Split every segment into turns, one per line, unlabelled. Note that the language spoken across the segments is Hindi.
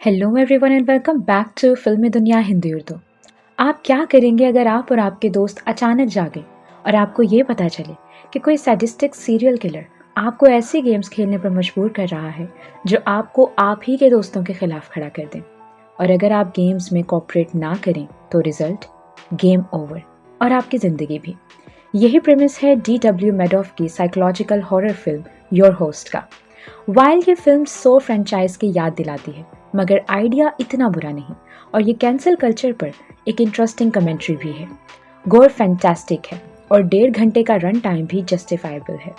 Hello everyone and welcome back to Filmy Duniya Hindi Urdu. आप क्या करेंगे अगर आप और आपके दोस्त अचानक जागे और आपको ये पता चले कि कोई सैडिस्टिक सीरियल किलर आपको ऐसी गेम्स खेलने पर मजबूर कर रहा है जो आपको आप ही के दोस्तों के खिलाफ खड़ा कर दें। और अगर आप गेम्स में कोऑपरेट ना करें तो रिजल्ट गेम ओवर और आपकी ज़िंदगी भी। यही प्रेमिस है D.W. मेडॉफ की psychological horror film your host का। वाइल ये फिल्म सो फ्रेंचाइज की याद दिलाती है, मगर आइडिया इतना बुरा नहीं और ये कैंसल कल्चर पर एक इंटरेस्टिंग कमेंट्री भी है। गोर फैंटास्टिक है और 1.5 घंटे का रन टाइम भी जस्टिफाइबल है।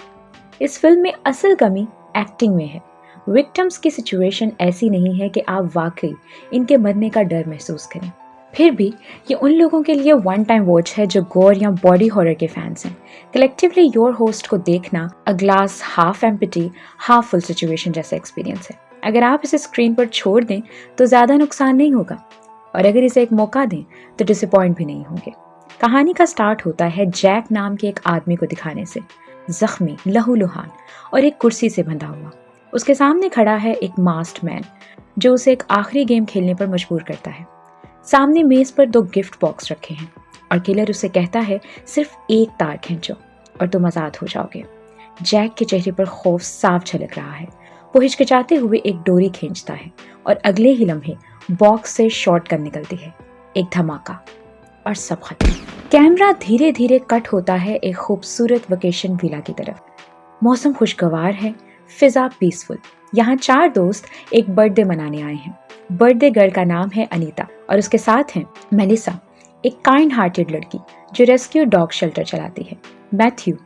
इस फिल्म में असल कमी एक्टिंग में है। विक्टिम्स की सिचुएशन ऐसी नहीं है कि आप वाकई इनके मरने का डर महसूस करें। फिर भी ये उन लोगों के लिए वन टाइम वॉच है जो गोर या बॉडी हॉरर के फैंस हैं। कलेक्टिवली योर होस्ट को देखना a glass half empty half full situation जैसा एक्सपीरियंस है। अगर आप इसे स्क्रीन पर छोड़ दें तो ज़्यादा नुकसान नहीं होगा और अगर इसे एक मौका दें तो डिसअपॉइंट भी नहीं होंगे। कहानी का स्टार्ट होता है जैक नाम के एक आदमी को दिखाने से, जख्मी, लहूलुहान और एक कुर्सी से बंधा हुआ। उसके सामने खड़ा है एक मास्क्ड मैन जो उसे एक आखिरी गेम खेलने पर मजबूर करता है। सामने मेज पर 2 गिफ्ट बॉक्स रखे हैं और किलर उसे कहता है सिर्फ एक तार खींचो और तुम आज़ाद हो जाओगे। जैक के चेहरे पर खौफ साफ झलक रहा है। वो हिचकिचाते हुए एक डोरी खींचता है और अगले ही लम्हे बॉक्स से शॉटगन निकलती है। एक धमाका और सब खत्म। कैमरा धीरे धीरे कट होता है एक खूबसूरत वेकेशन विला की तरफ। मौसम खुशगवार है, फिजा पीसफुल। यहाँ 4 दोस्त एक बर्थडे मनाने आए हैं। बर्थडे गर्ल का नाम है अनीता और उसके साथ हैं मेलिसा, एक काइंड हार्टेड लड़की जो रेस्क्यू डॉग शेल्टर चलाती है, मैथ्यू,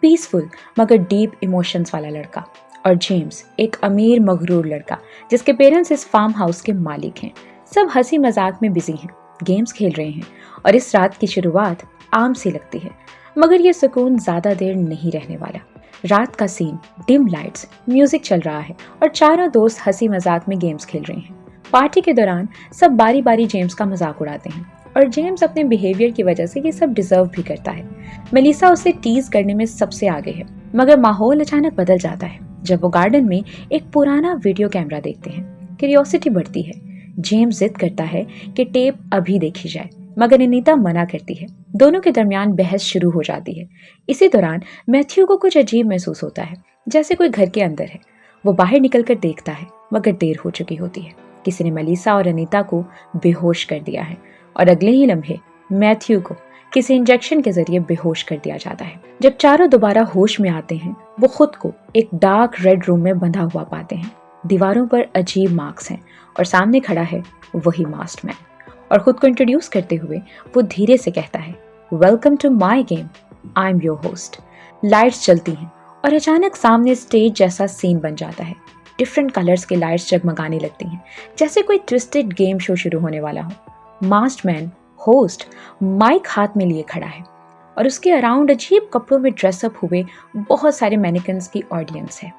पीसफुल मगर डीप इमोशंस वाला लड़का, और जेम्स, एक अमीर मगरूर लड़का जिसके पेरेंट्स इस फार्म हाउस के मालिक हैं। सब हंसी मजाक में बिजी हैं, गेम्स खेल रहे हैं और इस रात की शुरुआत आम सी लगती है, मगर ये सुकून ज़्यादा देर नहीं रहने वाला। रात का सीन, डिम लाइट्स, म्यूजिक चल रहा है और चारों दोस्त हंसी मजाक में गेम्स खेल रहे हैं। पार्टी के दौरान सब बारी बारी जेम्स का मजाक उड़ाते हैं और जेम्स अपने बिहेवियर की वजह से ये सब डिजर्व भी करता है। मेलिसा उसे टीज करने में सबसे आगे है, मगर माहौल अचानक बदल जाता है जब वो गार्डन में एक पुराना वीडियो कैमरा देखते हैं। क्यूरियोसिटी बढ़ती है। जेम्स जिद करता है कि टेप अभी देखी जाए, मगर अनीता मना करती है। दोनों के दरमियान बहस शुरू हो जाती है। इसी दौरान मैथ्यू को कुछ अजीब महसूस होता है, जैसे कोई घर के अंदर है। वो बाहर निकलकर देखता है, मगर देर हो चुकी होती है। किसी ने मेलिसा और अनीता को बेहोश कर दिया है और अगले ही लम्हे मैथ्यू को किसी इंजेक्शन के जरिए बेहोश कर दिया जाता है। जब चारों दोबारा होश में आते हैं, वो खुद को एक डार्क रेड रूम में बंधा हुआ पाते हैं। दीवारों पर अजीब मार्क्स हैं और सामने खड़ा है वही मास्क्ड मैन। और खुद को इंट्रोड्यूस करते हुए वो धीरे से कहता है, welcome to my game, I am your host. Lights जलती हैं और अचानक सामने स्टेज जैसा सीन बन जाता है। डिफरेंट कलर्स के लाइट्स जगमगाने लगती हैं, जैसे कोई ट्विस्टेड गेम शो शुरू होने वाला हो। मास्क्ड मैन, होस्ट, माइक हाथ में लिए खड़ा है और उसके अराउंड अजीब कपड़ों में ड्रेसअप हुए बहुत सारे मैनिकन्स की ऑडियंस है।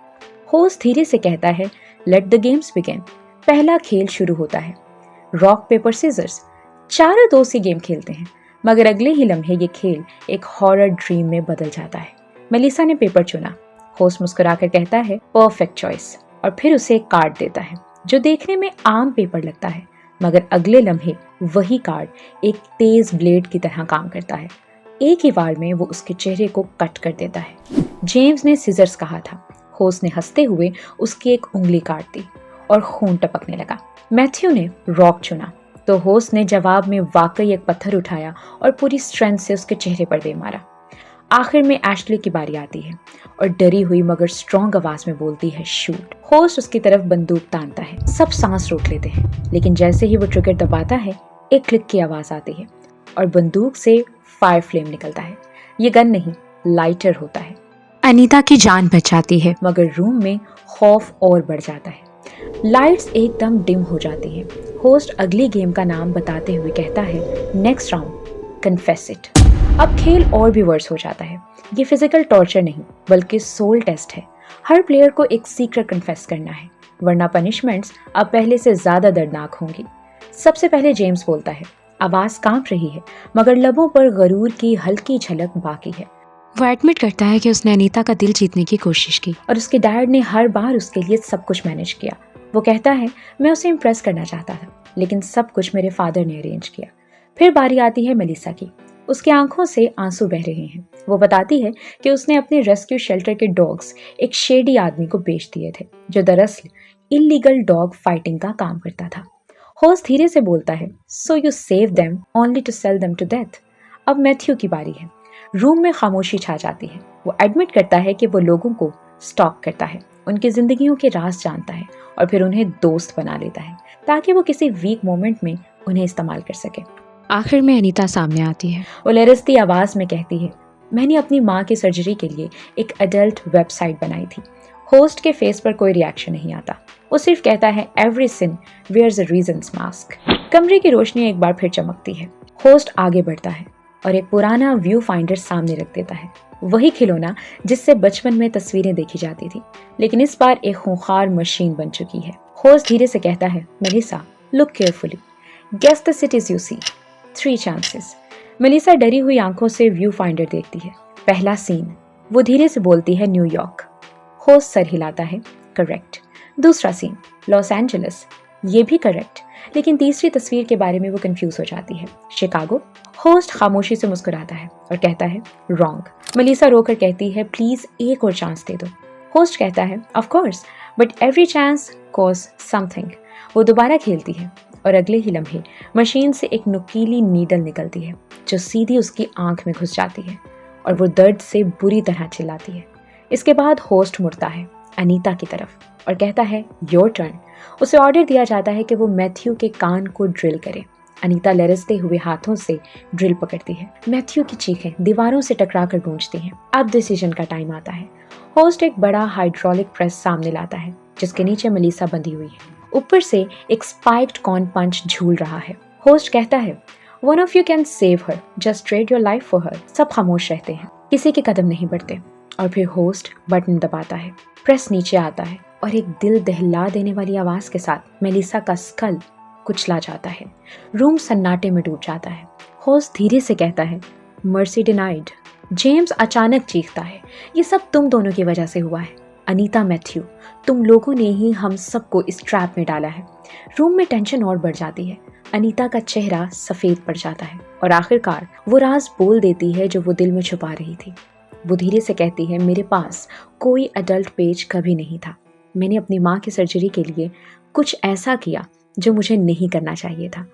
होस्ट धीरे से कहता है, लेट द गेम्स बिगिन। पहला खेल शुरू होता है, रॉक पेपर सीजर्स। चारों दोस्त ये गेम खेलते हैं, मगर अगले ही लम्हे ये खेल एक हॉरर ड्रीम में बदल जाता है। मेलिसा ने पेपर चुना। होस्ट मुस्कुराकर कहता है, परफेक्ट चॉइस, और फिर उसे एक कार्ड देता है जो देखने में आम पेपर लगता है, मगर अगले लम्हे वही कार्ड एक तेज ब्लेड की तरह काम करता है। एक ही वार में वो उसके चेहरे को कट कर देता है। जेम्स ने सीजर्स कहा था। होस्ट ने हंसते हुए उसकी एक उंगली काट दी और खून टपकने लगा। मैथ्यू ने रॉक चुना तो होस्ट ने जवाब में वाकई एक पत्थर उठाया और पूरी स्ट्रेंथ से उसके चेहरे पर दे मारा। आखिर में एशले की बारी आती है और डरी हुई मगर स्ट्रॉन्ग आवाज में बोलती है, शूट। होस्ट उसकी तरफ बंदूक तानता है। सब सांस रोक लेते हैं, लेकिन जैसे ही वो ट्रिगर दबाता है, एक क्लिक की आवाज आती है और बंदूक से फायर फ्लेम निकलता है। ये गन नहीं, लाइटर होता है। अनीता की जान बच जाती है, मगर रूम में खौफ और बढ़ जाता है। लाइट्स एकदम डिम हो जाती हैं। होस्ट अगली गेम का नाम बताते हुए कहता है, नेक्स्ट राउंड, कन्फेस इट। अब खेल और भी वर्स हो जाता है। ये फिजिकल टॉर्चर नहीं बल्कि सोल टेस्ट है। हर प्लेयर को एक सीक्रेट कन्फेस करना है, वरना पनिशमेंट्स अब पहले से ज्यादा दर्दनाक होंगी। सबसे पहले जेम्स बोलता है। आवाज कांप रही है, मगर लबों पर गरूर की हल्की झलक बाकी है। वो एडमिट करता है कि उसने अनीता का दिल जीतने की कोशिश की और उसके डैड ने हर बार उसके लिए सब कुछ मैनेज किया। वो कहता है मैं उसे इम्प्रेस करना चाहता था, लेकिन सब कुछ मेरे फादर ने अरेंज किया। फिर बारी आती है मेलिसा की। उसकी आंखों से आंसू बह रहे हैं। वो बताती है कि उसने अपने रेस्क्यू शेल्टर के डॉग्स एक शेडी आदमी को बेच दिए थे, जो दरअसल इलीगल डॉग फाइटिंग का काम करता था। होस्ट धीरे से बोलता है, so you save them only to sell them to death. अब मैथ्यू की बारी है। रूम में खामोशी छा जाती है। वो एडमिट करता है कि वो लोगों को स्टॉक करता है, उनकी जिंदगियों के राज जानता है और फिर उन्हें दोस्त बना लेता है ताकि वो किसी वीक मोमेंट में उन्हें इस्तेमाल कर सके।
आखिर में अनीता सामने आती है।
वो लरजती आवाज में कहती है, मैंने अपनी माँ की सर्जरी के लिए एक एडल्ट वेबसाइट बनाई थी। होस्ट के फेस पर कोई रिएक्शन नहीं आता। वो सिर्फ कहता है, every sin wears a reason's mask. कमरे की रोशनी एक बार फिर चमकती है। होस्ट आगे बढ़ता है और एक पुराना व्यू फाइंडर सामने रख देता है, वही खिलौना जिससे बचपन में तस्वीरें देखी जाती थी, लेकिन इस बार एक खूंखार मशीन बन चुकी है। होस्ट धीरे से कहता है, Melissa look carefully, guess the cities you see, 3 chances. Melissa डरी हुई आंखों से व्यू फाइंडर देखती है। पहला सीन, वो धीरे से बोलती है, न्यूयॉर्क। होस्ट सर हिलाता है, करेक्ट। दूसरा सीन, लॉस एंजलिस, ये भी करेक्ट, लेकिन तीसरी तस्वीर के बारे में वो कंफ्यूज हो जाती है, शिकागो। होस्ट खामोशी से मुस्कुराता है और कहता है, रॉन्ग। मेलिसा रोकर कहती है, प्लीज एक और चांस दे दो। होस्ट कहता है, of course, but every chance cause something. वो दोबारा खेलती है और अगले ही लम्हे मशीन से एक नुकीली नीडल निकलती है जो सीधी उसकी आंख में घुस जाती है और वो दर्द से बुरी तरह चिल्लाती है। इसके बाद होस्ट मुड़ता है अनीता की तरफ और कहता है, योर टर्न। उसे ऑर्डर दिया जाता है कि वो मैथ्यू के कान को ड्रिल करे। अनीता लरजते हुए हाथों से ड्रिल पकड़ती है। मैथ्यू की चीखें दीवारों से टकरा कर गूंजती हैं। अब डिसीजन का टाइम आता है। होस्ट एक बड़ा हाइड्रोलिक प्रेस सामने लाता है जिसके नीचे मेलिसा बंधी हुई है। ऊपर से एक स्पाइक्ड कॉर्न पंच झूल रहा है। होस्ट कहता है, one of you can save her, just trade your life for her. सब खामोश रहते हैं, किसी के कदम नहीं बढ़ते और फिर होस्ट बटन दबाता है। प्रेस नीचे आता है और एक दिल दहला देने वाली आवाज के साथ मेलिसा का स्कल कुचला जाता है। रूम सन्नाटे में डूब जाता है। होस्ट धीरे से कहता है, मर्सी डिनाइड। जेम्स अचानक चीखता है, ये सब तुम दोनों की वजह से हुआ है। अनीता, मैथ्यू, तुम लोगों ने ही हम सबको इस ट्रैप में डाला है। रूम में टेंशन और बढ़ जाती है। अनीता का चेहरा सफेद पड़ जाता है और आखिरकार वो राज बोल देती है जो वो दिल में छुपा रही थी। वो धीरे से कहती है, मेरे पास कोई अडल्ट पेज कभी नहीं था। मैंने अपनी माँ की सर्जरी के लिए कुछ ऐसा किया जो मुझे नहीं करना चाहिए था।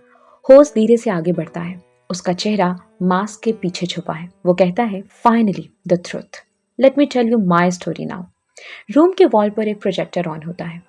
होस्ट धीरे से आगे बढ़ता है। उसका चेहरा मास्क के पीछे छुपा है। वो कहता है, finally the truth, let me tell you my story now. Room के वॉल पर एक प्रोजेक्टर ऑन होता है।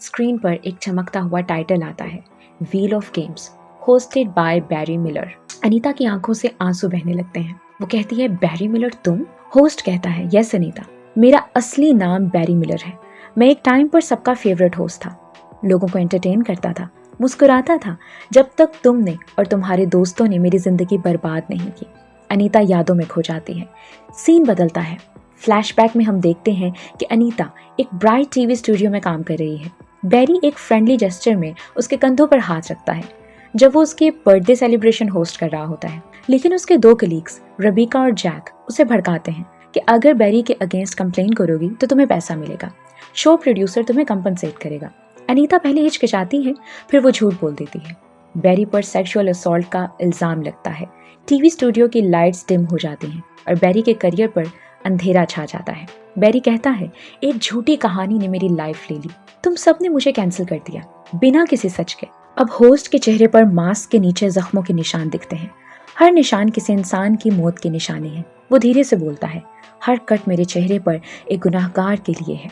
स्क्रीन पर एक चमकता हुआ टाइटल आता है, wheel of games, hosted by Barry Miller. Anita की आंखों से आंसू बहने लगते हैं। वो कहती है, बैरी मिलर तुम? होस्ट कहता है, यस अनीता, मेरा असली नाम बैरी मिलर है। मैं एक टाइम पर सबका फेवरेट होस्ट था, लोगों को एंटरटेन करता था, मुस्कुराता था, जब तक तुमने और तुम्हारे दोस्तों ने मेरी जिंदगी बर्बाद नहीं की। अनीता यादों में खो जाती है। सीन बदलता है। फ्लैशबैक में हम देखते हैं कि अनीता एक ब्राइट टीवी स्टूडियो में काम कर रही है। बैरी एक फ्रेंडली जेस्चर में उसके कंधों पर हाथ रखता है जब वो उसके बर्थडे सेलिब्रेशन होस्ट कर रहा होता है। लेकिन उसके 2 कलीग्स रबीका और जैक उसे भड़काते हैं कि अगर बैरी के अगेंस्ट कंप्लेन करोगी तो तुम्हें पैसा मिलेगा, शो प्रोड्यूसर तुम्हें कंपनसेट करेगा। अनीता पहले हिचकिचाती है, फिर वो झूठ बोल देती है। बैरी पर सेक्सुअल असॉल्ट का इल्जाम लगता है। टीवी स्टूडियो की लाइट्स डिम हो जाती हैं और बैरी के करियर पर अंधेरा छा जाता है। बैरी कहता है, एक झूठी कहानी ने मेरी लाइफ ले ली, तुम सब ने मुझे कैंसिल कर दिया बिना किसी सच के। अब होस्ट के चेहरे पर मास्क के नीचे जख्मों के निशान दिखते हैं। हर निशान किसी इंसान की मौत की निशानी है। वो धीरे से बोलता है, हर कट मेरे चेहरे पर एक गुनाहगार के लिए है।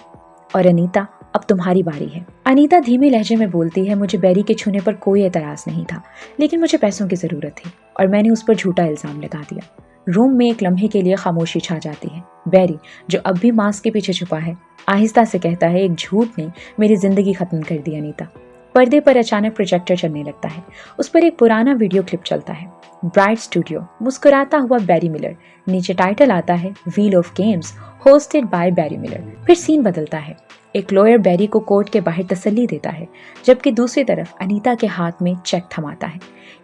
और अनीता, अब तुम्हारी बारी है। अनीता धीमे लहजे में बोलती है, मुझे बैरी के छूने पर कोई एतराज नहीं था, लेकिन मुझे पैसों की जरूरत थी और मैंने उस पर झूठा इल्जाम लगा दिया। रूम में एक लम्हे के लिए खामोशी छा जाती है। बैरी, जो अब भी मास्क के पीछे छुपा है, आहिस्ता से कहता है, एक झूठ ने मेरी जिंदगी खत्म कर दी अनीता। पर्दे पर अचानक प्रोजेक्टर चलने लगता है। उस पर एक पुराना वीडियो क्लिप चलता है। ब्राइट स्टूडियो, मुस्कुराता हुआ बैरी मिलर, नीचे टाइटल आता है, wheel of games, hosted by Barry Miller. फिर सीन बदलता है। एक लॉयर बैरी को कोर्ट के बाहर तसल्ली देता है, जबकि दूसरी तरफ अनीता के हाथ में चेक थमाता है।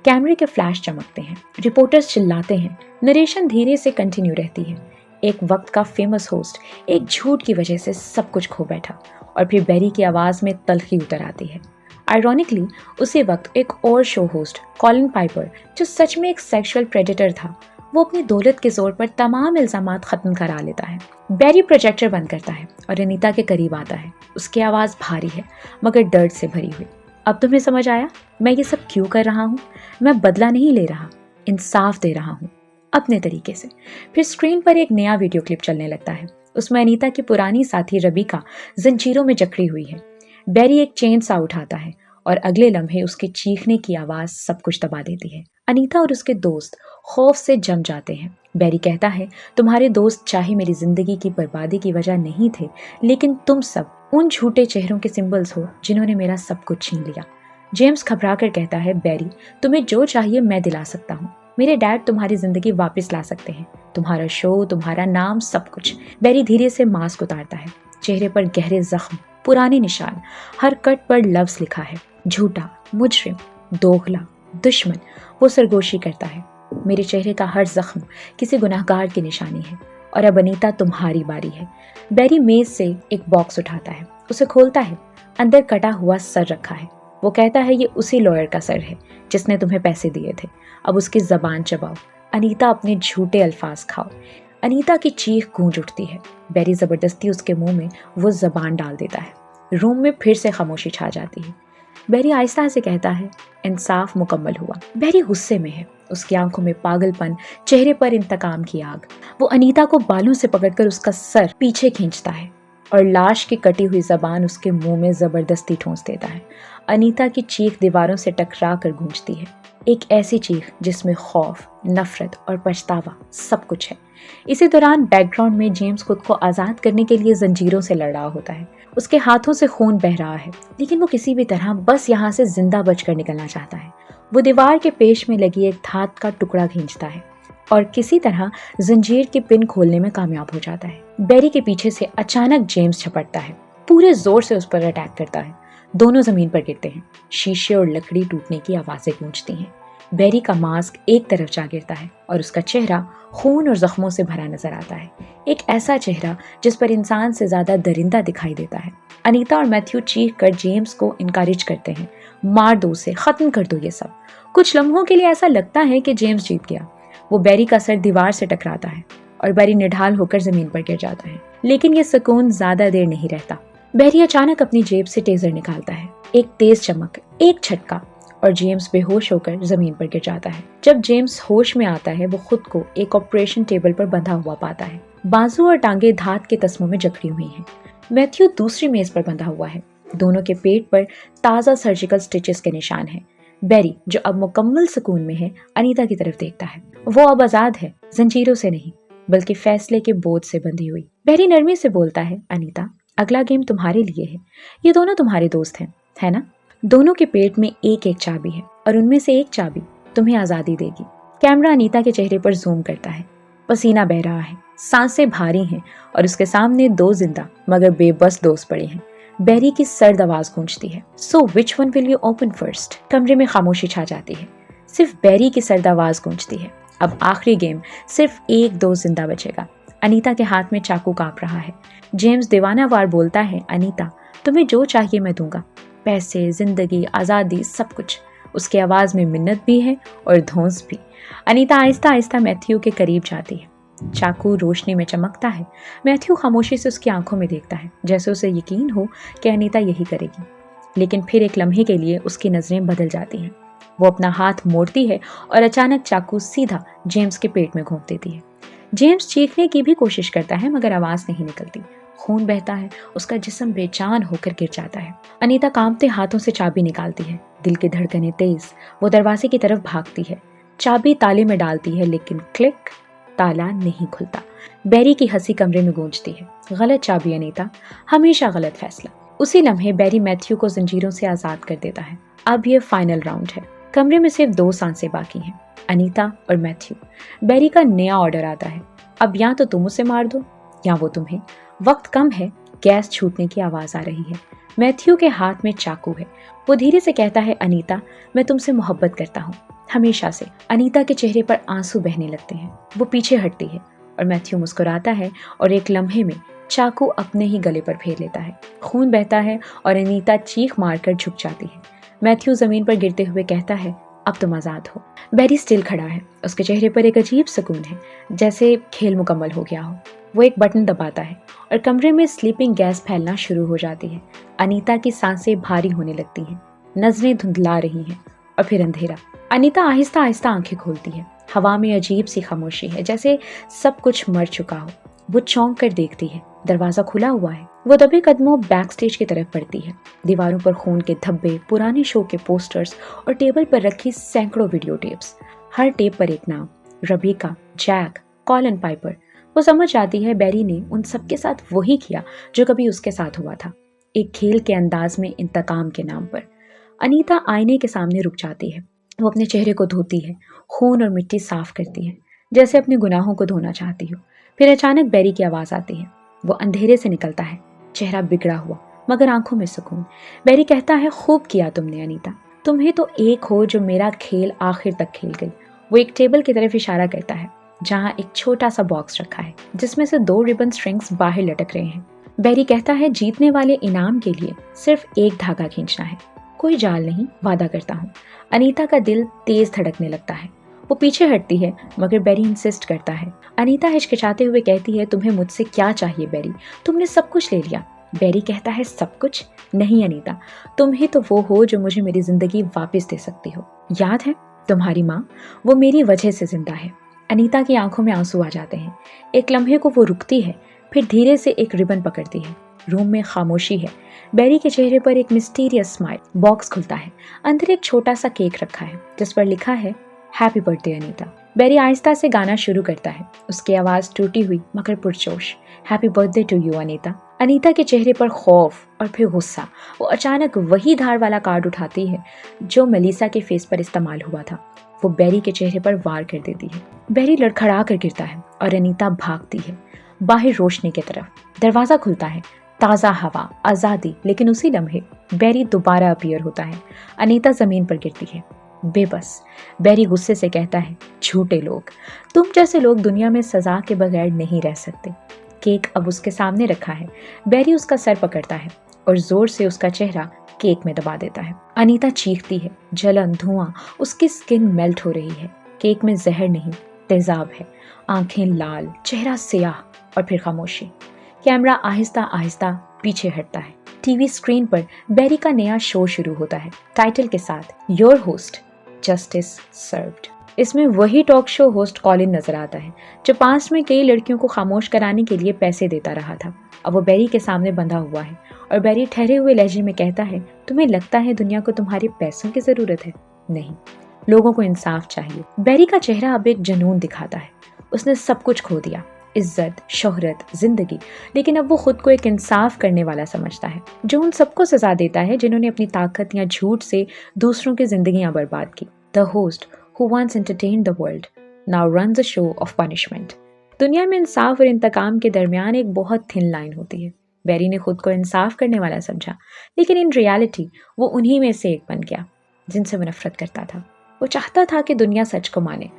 कैमरे के फ्लैश चमकते हैं, रिपोर्टर्स चिल्लाते हैं, नरेशन धीरे से कंटिन्यू रहती है। एक वक्त का फेमस होस्ट एक झूठ की वजह से सब कुछ खो बैठा और फिर बैरी की आवाज़ में तल्खी उतर आती है। आयरॉनिकली उसी वक्त एक और शो होस्ट कॉलिन पाइपर, जो सच में एक सेक्सुअल प्रेडेटर था, वो अपनी दौलत के जोर पर तमाम इल्जामात खत्म करा लेता है। बैरी प्रोजेक्टर बंद करता है और अनीता के करीब आता है। उसकी आवाज़ भारी है मगर दर्द से भरी हुई। अब तुम्हें समझ आया मैं ये सब क्यों कर रहा हूँ? मैं बदला नहीं ले रहा, इंसाफ दे रहा हूँ अपने तरीके से। फिर स्क्रीन पर एक नया वीडियो क्लिप चलने लगता है। उसमें अनीता की पुरानी साथी रबीका जंजीरों में जकड़ी हुई है। बैरी एक चेन सा उठाता है और अगले लम्हे उसके चीखने की आवाज़ सब कुछ दबा देती है। अनीता और उसके दोस्त खौफ से जम जाते हैं। बैरी कहता है, तुम्हारे दोस्त चाहे मेरी जिंदगी की बर्बादी की वजह नहीं थे, लेकिन तुम सब उन झूठे चेहरों के सिंबल्स हो जिन्होंने मेरा सब कुछ छीन लिया। जेम्स घबरा कर कहता है, बैरी तुम्हें जो चाहिए मैं दिला सकता हूँ। मेरे डैड तुम्हारी जिंदगी वापस ला सकते हैं, तुम्हारा शो, तुम्हारा नाम, सब कुछ। बैरी धीरे से मास्क उतारता है। चेहरे पर गहरे जख्म, पुराने निशान, हर कट पर लफ्ज लिखा है, झूठा, मुजरिम, दोगला, दुश्मन। वो सरगोशी करता है, मेरे चेहरे का हर जख्म किसी गुनाहगार की निशानी है और अब अनीता तुम्हारी बारी है। बैरी मेज से एक बॉक्स उठाता है, उसे खोलता है। अंदर कटा हुआ सर रखा है। वो कहता है, ये उसी लॉयर का सर है जिसने तुम्हें पैसे दिए थे। अब उसकी जबान चबाओ, अनीता अपने झूठे अल्फाज खाओ। अनीता की चीख गूंज उठती है। बैरी जबरदस्ती उसके मुंह में वो जबान डाल देता है। रूम में फिर से खामोशी छा जाती है। बैरी आहिस्ता से कहता है, इंसाफ मुकम्मल हुआ। बैरी गुस्से में है, उसकी आंखों में पागलपन, चेहरे पर इंतकाम की आग। वो अनीता को बालों से पकड़कर उसका सर पीछे खींचता है और लाश की कटी हुई जबान उसके मुंह में जबरदस्ती ठूंस देता है। अनीता की चीख दीवारों से टकरा कर गूंजती है, एक ऐसी चीख जिसमें खौफ, नफरत और पछतावा सब कुछ है। इसी दौरान बैकग्राउंड में जेम्स खुद को आज़ाद करने के लिए जंजीरों से लड़ रहा होता है। उसके हाथों से खून बह रहा है, लेकिन वो किसी भी तरह बस यहाँ से जिंदा बचकर निकलना चाहता है। वो दीवार के पेश में लगी एक धात का टुकड़ा खींचता है और किसी तरह जंजीर की पिन खोलने में कामयाब हो जाता है। बैरी के पीछे से अचानक जेम्स झपटता है, पूरे जोर से उस पर अटैक करता है। दोनों जमीन पर गिरते हैं। शीशे और लकड़ी टूटने की आवाजें गूंजती हैं। बैरी का मास्क एक तरफ जा गिरता है और उसका चेहरा खून और जख्मों से भरा नजर आता है। एक ऐसा चेहरा जिस पर इंसान से ज्यादा दरिंदा दिखाई देता है। अनीता और मैथ्यू चीख कर जेम्स को इनकरेज करते हैं, मार दो उसे, खत्म कर दो ये सब। कुछ लम्हों के लिए ऐसा लगता है कि जेम्स जीत गया। वो बैरी का सर दीवार से टकराता है और बैरी निढाल होकर जमीन पर गिर जाता है। लेकिन ये सुकून ज्यादा देर नहीं रहता। बैरी अचानक अपनी जेब से टेजर निकालता है। एक तेज चमक, एक झटका और जेम्स बेहोश होकर जमीन पर गिर जाता है। जब जेम्स होश में आता है, वो खुद को एक ऑपरेशन टेबल पर बंधा हुआ पाता है। बाजू और टांगे धात के तस्मों में जकड़ी हुई हैं। मैथ्यू दूसरी मेज पर बंधा हुआ है। दोनों के पेट पर ताज़ा सर्जिकल स्टिचेस के निशान हैं। बैरी, जो अब मुकम्मल सुकून में है, अनीता की तरफ देखता है। वो अब आज़ाद है, जंजीरों से नहीं बल्कि फैसले के बोझ से बंधी हुई। बैरी नरमी से बोलता है, अनीता, अगला गेम तुम्हारे लिए है। ये दोनों तुम्हारे दोस्त हैं, है ना? दोनों के पेट में एक एक चाबी है और उनमें से एक चाबी तुम्हें आज़ादी देगी। कैमरा अनीता के चेहरे पर जूम करता है। पसीना बह रहा है, सांसें भारी हैं और उसके सामने दो जिंदा मगर बेबस दोस्त पड़े हैं। बैरी की सर्द आवाज गूंजती है, so which one will you open first? कमरे में खामोशी छा जाती है। सिर्फ बैरी की सर्द आवाज गूंजती है। अब आखिरी गेम, सिर्फ एक दोस्त जिंदा बचेगा। अनीता के हाथ में चाकू कांप रहा है। जेम्स दीवानावार बोलता है, अनीता, तुम्हें जो चाहिए मैं दूंगा, पैसे, जिंदगी, आज़ादी, सब कुछ। उसकी आवाज़ में मिन्नत भी है और धौंस भी। अनीता आहिस्ता आहिस्ता मैथ्यू के करीब जाती है। चाकू रोशनी में चमकता है। मैथ्यू खामोशी से उसकी आंखों में देखता है, जैसे उसे यकीन हो कि अनीता यही करेगी। लेकिन फिर एक लम्हे के लिए उसकी नज़रें बदल जाती हैं। वो अपना हाथ मोड़ती है और अचानक चाकू सीधा जेम्स के पेट में घोंप देती है। जेम्स चीखने की भी कोशिश करता है मगर आवाज़ नहीं निकलती। खून बहता है, उसका जिस्म बेजान होकर गिर जाता है। अनीता कांपते हाथों से चाबी निकालती है। दिल की धड़कनें तेज, वो दरवाजे की तरफ भागती है। चाबी ताले में डालती है लेकिन क्लिक, ताला नहीं खुलता। बैरी की हंसी कमरे में गूंजती है, गलत चाबी अनीता, हमेशा गलत फैसला। उसी लम्हे बैरी मैथ्यू को जंजीरों से आजाद कर देता है। अब ये फाइनल राउंड है। कमरे में सिर्फ दो सांसें बाकी हैं, अनीता और मैथ्यू। बैरी का नया ऑर्डर आता है, अब या तो तुम उसे मार दो या वो तुम्हें। वक्त कम है, गैस छूटने की आवाज आ रही है। मैथ्यू के हाथ में चाकू है। वो धीरे से कहता है, अनीता, मैं तुमसे मोहब्बत करता हूँ, हमेशा से। अनीता के चेहरे पर आंसू बहने लगते हैं। वो पीछे हटती है। और मैथ्यू मुस्कुराता है और एक लम्हे में चाकू अपने ही गले पर फेर लेता है। खून बहता है और अनीता चीख मारकर झुक जाती है। मैथ्यू जमीन पर गिरते हुए कहता है, अब तुम आज़ाद हो। बैरी स्टिल खड़ा है, उसके चेहरे पर एक अजीब सुकून है, जैसे खेल मुकम्मल हो गया हो। वो एक बटन दबाता है और कमरे में स्लीपिंग गैस फैलना शुरू हो जाती है। अनीता की सांसें भारी होने लगती हैं, नजरें धुंधला रही हैं और फिर अंधेरा। अनीता आहिस्ता आहिस्ता आंखें खोलती है। हवा में अजीब सी खामोशी है, जैसे सब कुछ मर चुका हो। वो चौंक कर देखती है, दरवाजा खुला हुआ है। वो दबे कदमों बैक स्टेज की तरफ बढ़ती है। दीवारों पर खून के धब्बे, पुराने शो के पोस्टर्स और टेबल पर रखी सैकड़ों वीडियो टेप्स। हर टेप पर एक नाम, रबीका, जैक, कॉलिन पाइपर। वो समझ जाती है बैरी ने उन सबके साथ वही किया जो कभी उसके साथ हुआ था, एक खेल के अंदाज में इंतकाम के नाम पर। अनीता आईने के सामने रुक जाती है। वो अपने चेहरे को धोती है, खून और मिट्टी साफ करती है, जैसे अपने गुनाहों को धोना चाहती हो। फिर अचानक बैरी की आवाज़ आती है। वो अंधेरे से निकलता है, चेहरा बिगड़ा हुआ मगर आंखों में सुकून। बैरी कहता है, खूब किया तुमने अनीता, तुम्हें तो एक हो जो मेरा खेल आखिर तक खेल गई। वो एक टेबल की तरफ इशारा करता है, जहाँ एक छोटा सा बॉक्स रखा है, जिसमें से 2 रिबन स्ट्रिंग्स बाहर लटक रहे हैं। बैरी कहता है, जीतने वाले इनाम के लिए सिर्फ एक धागा खींचना है, कोई जाल नहीं, वादा करता हूँ। अनीता का दिल तेज धड़कने लगता है। वो पीछे हटती है मगर बैरी इंसिस्ट करता है। अनीता हिचकिचाते हुए कहती है, तुम्हें मुझसे क्या चाहिए बैरी? तुमने सब कुछ ले लिया। बैरी कहता है, सब कुछ नहीं अनीता, तुम ही तो वो हो जो मुझे मेरी जिंदगी वापस दे सकती हो। याद है तुम्हारी माँ, वो मेरी वजह से जिंदा है। अनीता की आंखों में आंसू आ जाते हैं। एक लम्हे को वो रुकती है, फिर धीरे से एक रिबन पकड़ती है। रूम में खामोशी है। बैरी के चेहरे पर एक मिस्टीरियस स्माइल। बॉक्स खुलता है, अंदर एक छोटा सा केक रखा है जिस पर लिखा है, हैप्पी बर्थडे अनीता। बैरी आहिस्ता से गाना शुरू करता है, उसकी आवाज टूटी हुई मगर पुरजोश। Happy birthday to you Anita. Anita के चेहरे पर खौफ और फिर गुस्सा। वो अचानक वही धार वाला कार्ड उठाती है जो मेलिसा के फेस पर इस्तेमाल हुआ था। वो बैरी के चेहरे पर वार कर देती है। बैरी लड़खड़ा कर गिरता है और अनीता भागती है बाहर रोशनी की तरफ। दरवाजा खुलता है, ताज़ा हवा, आज़ादी। लेकिन उसी लम्हे बैरी दोबारा अपीयर होता है। अनीता जमीन पर गिरती है बेबस। बैरी गुस्से से कहता है, झूठे लोग, तुम जैसे लोग दुनिया में सजा के बगैर नहीं रह सकते। केक अब उसके सामने रखा है। बैरी उसका सर पकड़ता है और जोर से उसका चेहरा केक में दबा देता है। अनीता चीखती है, जलन, धुआं, उसकी स्किन मेल्ट हो रही है। केक में जहर नहीं, तेजाब है। आंखें लाल, चेहरा सियाह और फिर खामोशी। कैमरा आहिस्ता आहिस्ता पीछे हटता है। टीवी स्क्रीन पर बैरी का नया शो शुरू होता है, टाइटल के साथ, योर होस्ट जस्टिस सर्व्ड। इसमें वही टॉक शो होस्ट कॉलिन नजर आता है जो पास्ट में कई लड़कियों को खामोश कराने के लिए पैसे देता रहा था। अब वो बैरी के सामने बंधा हुआ है और बैरी ठहरे हुए लहजे में कहता है, तुम्हें लगता है दुनिया को तुम्हारे पैसों की जरूरत है? नहीं, लोगों को इंसाफ चाहिए। बैरी का चेहरा अब एक जुनून दिखाता है। उसने सब कुछ खो दिया, इज्जत, शोहरत, जिंदगी, लेकिन अब वो खुद को एक इंसाफ करने वाला समझता है जो उन सबको सजा देता है जिन्होंने अपनी ताकत या झूठ से दूसरों की जिंदगियां बर्बाद की। The host who once entertained the world now runs a show of punishment। दुनिया में इंसाफ और इंतकाम के दरमियान एक बहुत थिन लाइन होती है। बैरी ने खुद को इंसाफ करने वाला समझा, लेकिन इन रियलिटी वो उन्हीं में से एक बन गया जिनसे वो नफरत करता था। वो चाहता था कि दुनिया सच को माने,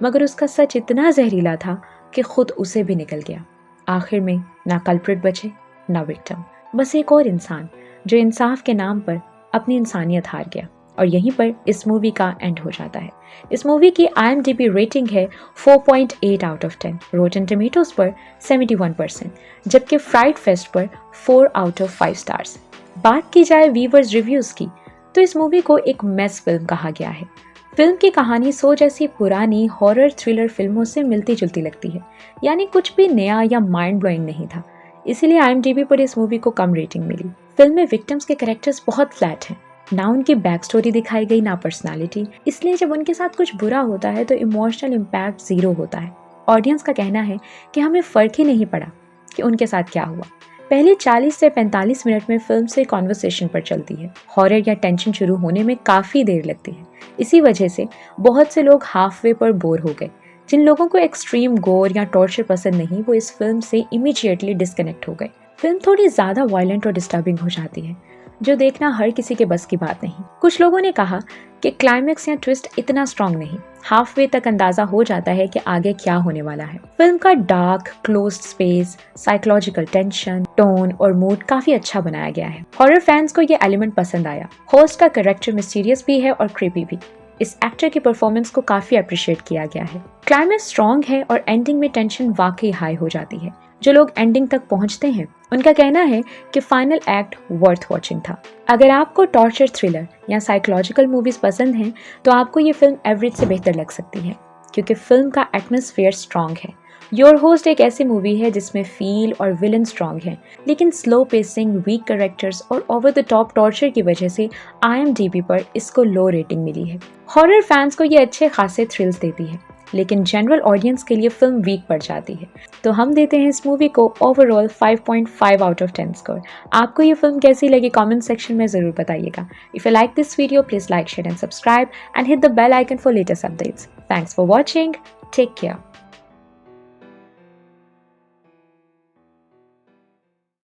मगर उसका सच इतना जहरीला था कि खुद उसे भी निकल गया। आखिर में ना कल्प्रिट बचे ना विक्टिम, बस एक और इंसान जो इंसाफ के नाम पर अपनी इंसानियत हार गया। और यहीं पर इस मूवी का एंड हो जाता है। इस मूवी की IMDb रेटिंग है 4.8 आउट ऑफ 10, रोटन टमेटोज पर 71%, जबकि फ्राइड फेस्ट पर 4 आउट ऑफ 5 स्टार्स। बात की जाए व्यूअर्स रिव्यूज की तो इस मूवी को एक मेस फिल्म कहा गया है। फिल्म की कहानी सो जैसी पुरानी हॉरर थ्रिलर फिल्मों से मिलती जुलती लगती है, यानी कुछ भी नया या माइंड ब्लोइंग नहीं था। इसीलिए IMDb पर इस मूवी को कम रेटिंग मिली। फिल्म में विक्टिम्स के कैरेक्टर्स बहुत फ्लैट हैं, ना उनकी बैक स्टोरी दिखाई गई ना पर्सनालिटी। इसलिए जब उनके साथ कुछ बुरा होता है तो इमोशनल इम्पैक्ट 0 होता है। ऑडियंस का कहना है कि हमें फर्क ही नहीं पड़ा कि उनके साथ क्या हुआ। पहले 40 से 45 मिनट में फिल्म से कॉन्वर्सेशन पर चलती है। हॉरर या टेंशन शुरू होने में काफ़ी देर लगती है। इसी वजह से बहुत से लोग हाफ वे पर बोर हो गए। जिन लोगों को एक्सट्रीम गोर या टॉर्चर पसंद नहीं, वो इस फिल्म से इमीडिएटली डिस्कनेक्ट हो गए। फिल्म थोड़ी ज़्यादा वायलेंट और डिस्टर्बिंग हो जाती है। जो देखना हर किसी के बस की बात नहीं। कुछ लोगों ने कहा कि क्लाइमेक्स या ट्विस्ट इतना स्ट्रॉन्ग नहीं, हाफ वे तक अंदाजा हो जाता है कि आगे क्या होने वाला है। फिल्म का dark, closed space, psychological tension, tone और मूड काफी अच्छा बनाया गया है। हॉरर फैंस को ये एलिमेंट पसंद आया। होस्ट का कैरेक्टर मिस्टीरियस भी है और क्रीपी भी। इस एक्टर की परफॉर्मेंस को काफी अप्रिशिएट किया गया है। क्लाइमेक्स स्ट्रॉन्ग है और एंडिंग में टेंशन वाकई हाई हो जाती है। जो लोग एंडिंग तक पहुंचते हैं उनका कहना है कि फाइनल एक्ट वर्थ वॉचिंग था। अगर आपको टॉर्चर थ्रिलर या साइकोलॉजिकल मूवीज पसंद हैं तो आपको ये फिल्म एवरेज से बेहतर लग सकती है, क्योंकि फिल्म का एटमॉस्फेयर स्ट्रॉन्ग है। योर होस्ट एक ऐसी मूवी है जिसमें फील और विलन स्ट्रॉन्ग है, लेकिन स्लो पेसिंग, वीक कैरेक्टर्स और ओवर द टॉप टॉर्चर की वजह से IMDb पर इसको लो रेटिंग मिली है। हॉरर फैंस को ये अच्छे खासे थ्रिल्स देती है, लेकिन जनरल ऑडियंस के लिए फिल्म वीक पड़ जाती है। तो हम देते हैं इस मूवी को ओवरऑल 5.5 आउट ऑफ 10 स्कोर। आपको ये फिल्म कैसी लगी कमेंट सेक्शन में ज़रूर बताइएगा। If you like this video, please like, share and subscribe and hit the bell icon for latest updates. Thanks for watching. Take care.